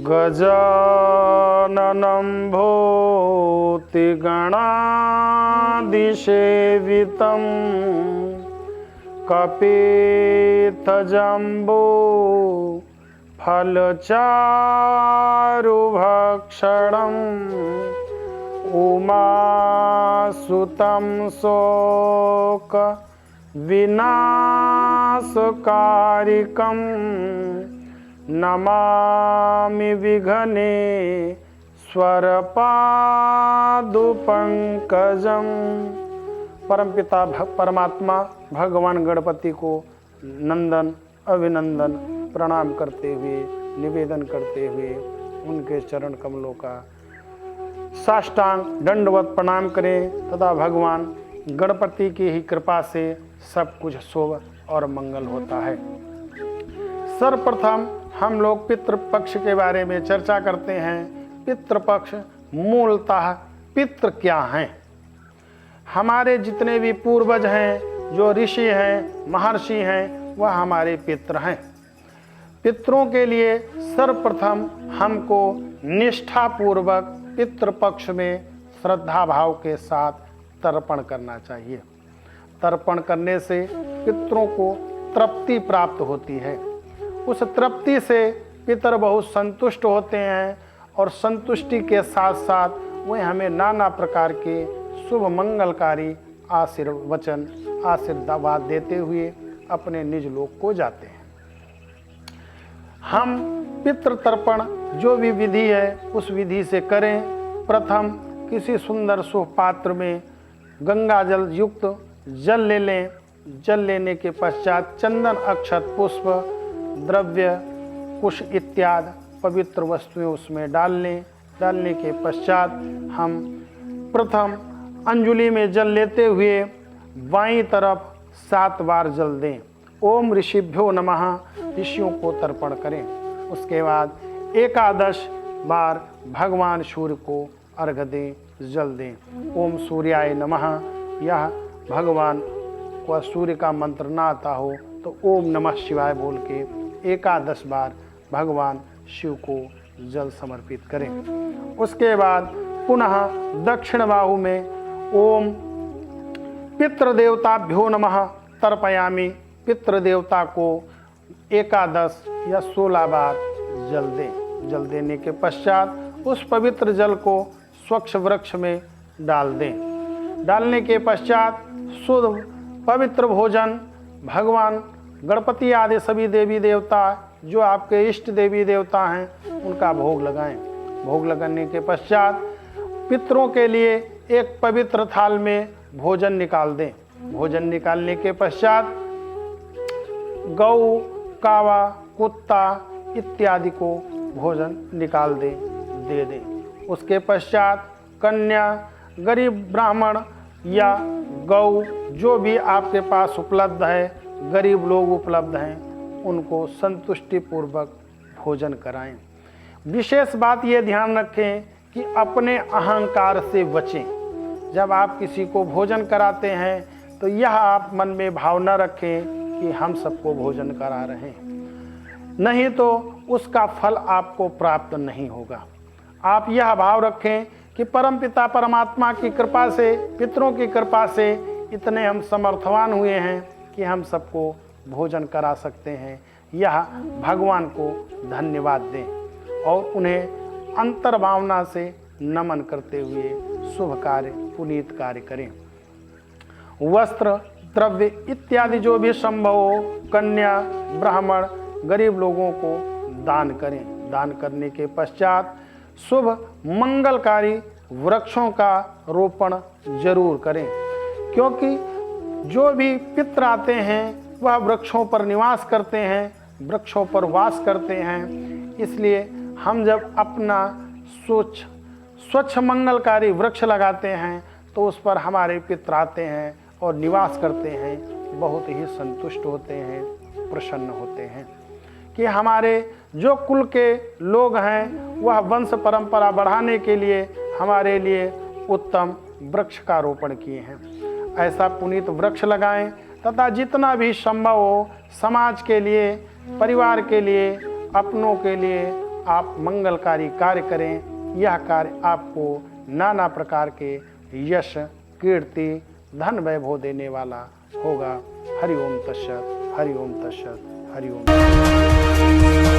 गजाननं भूतिगणादिसेवितं कपित्थजम्बो फलचारुभक्षणम् उमासुतं शोक विनाशकारिकं नमामि विघ्ने स्वरपादुपंकजम। परमपिता परमात्मा भगवान गणपति को नंदन अभिनंदन प्रणाम करते हुए निवेदन करते हुए उनके चरण कमलों का साष्टांग दंडवत प्रणाम करें तथा भगवान गणपति की ही कृपा से सब कुछ शुभ और मंगल होता है। सर्वप्रथम हम लोग पितृपक्ष के बारे में चर्चा करते हैं। पितृपक्ष मूलतः पितृ क्या हैं? हमारे जितने भी पूर्वज हैं, जो ऋषि हैं, महर्षि हैं, वह हमारे पितृ हैं। पितरों के लिए सर्वप्रथम हमको निष्ठापूर्वक पितृपक्ष में श्रद्धा भाव के साथ तर्पण करना चाहिए। तर्पण करने से पितरों को तृप्ति प्राप्त होती है। उस तृप्ति से पितर बहुत संतुष्ट होते हैं और संतुष्टि के साथ साथ वे हमें नाना प्रकार के शुभ मंगलकारी आशीर्वचन आशीर्वाद देते हुए अपने निज लोक को जाते हैं। हम पितृ तर्पण जो भी विधि है उस विधि से करें। प्रथम किसी सुंदर शुभ पात्र में गंगा जल युक्त जल ले लें। जल लेने के पश्चात चंदन अक्षत पुष्प द्रव्य कुश इत्यादि पवित्र वस्तुएं उसमें डाल लें। डालने के पश्चात हम प्रथम अंजुलि में जल लेते हुए बाईं तरफ 7 बार जल दें। ओम ऋषिभ्यो नमः, ऋषियों को तर्पण करें। उसके बाद 11 बार भगवान सूर्य को अर्घ्य दें, जल दें। ओम सूर्याय नमः, यह भगवान को सूर्य का मंत्र ना आता हो तो ओम नमः शिवाय बोल के 11 बार भगवान शिव को जल समर्पित करें। उसके बाद पुनः दक्षिण बाहु में ओम पितृदेवताभ्यो नमः तर्पयामि। पितृदेवता को 11 या 16 बार जल दें। जल देने के पश्चात उस पवित्र जल को स्वच्छ वृक्ष में डाल दें। डालने के पश्चात शुद्ध पवित्र भोजन भगवान गणपति आदि सभी देवी देवता जो आपके इष्ट देवी देवता हैं उनका भोग लगाएं। भोग लगाने के पश्चात पितरों के लिए एक पवित्र थाल में भोजन निकाल दें। भोजन निकालने के पश्चात गौ कावा कुत्ता इत्यादि को भोजन निकाल दे दें। उसके पश्चात कन्या गरीब ब्राह्मण या गौ जो भी आपके पास उपलब्ध है, गरीब लोग उपलब्ध हैं, उनको संतुष्टि पूर्वक भोजन कराएं। विशेष बात ये ध्यान रखें कि अपने अहंकार से बचें। जब आप किसी को भोजन कराते हैं तो यह आप मन में भावना रखें कि हम सबको भोजन करा रहे हैं, नहीं तो उसका फल आपको प्राप्त नहीं होगा। आप यह भाव रखें कि परमपिता परमात्मा की कृपा से, पितरों की कृपा से इतने हम समर्थवान हुए हैं कि हम सबको भोजन करा सकते हैं। यह भगवान को धन्यवाद दें और उन्हें अंतर्भावना से नमन करते हुए शुभ कार्य पुनीत कार्य करें। वस्त्र द्रव्य इत्यादि जो भी संभव हो कन्या ब्राह्मण गरीब लोगों को दान करें। दान करने के पश्चात शुभ मंगलकारी वृक्षों का रोपण जरूर करें, क्योंकि जो भी पितर आते हैं वह वृक्षों पर निवास करते हैं, वृक्षों पर वास करते हैं। इसलिए हम जब अपना स्वच्छ मंगलकारी वृक्ष लगाते हैं तो उस पर हमारे पितर आते हैं और निवास करते हैं, बहुत ही संतुष्ट होते हैं, प्रसन्न होते हैं कि हमारे जो कुल के लोग हैं वह वंश परंपरा बढ़ाने के लिए हमारे लिए उत्तम वृक्ष का रोपण किए हैं। ऐसा पुनीत वृक्ष लगाएं तथा जितना भी संभव हो समाज के लिए, परिवार के लिए, अपनों के लिए आप मंगलकारी कार्य करें। यह कार्य आपको नाना प्रकार के यश, कीर्ति, धन वैभव देने वाला होगा। हरि ओम तत्सत, हरि ओम तत्सत, हरि ओम।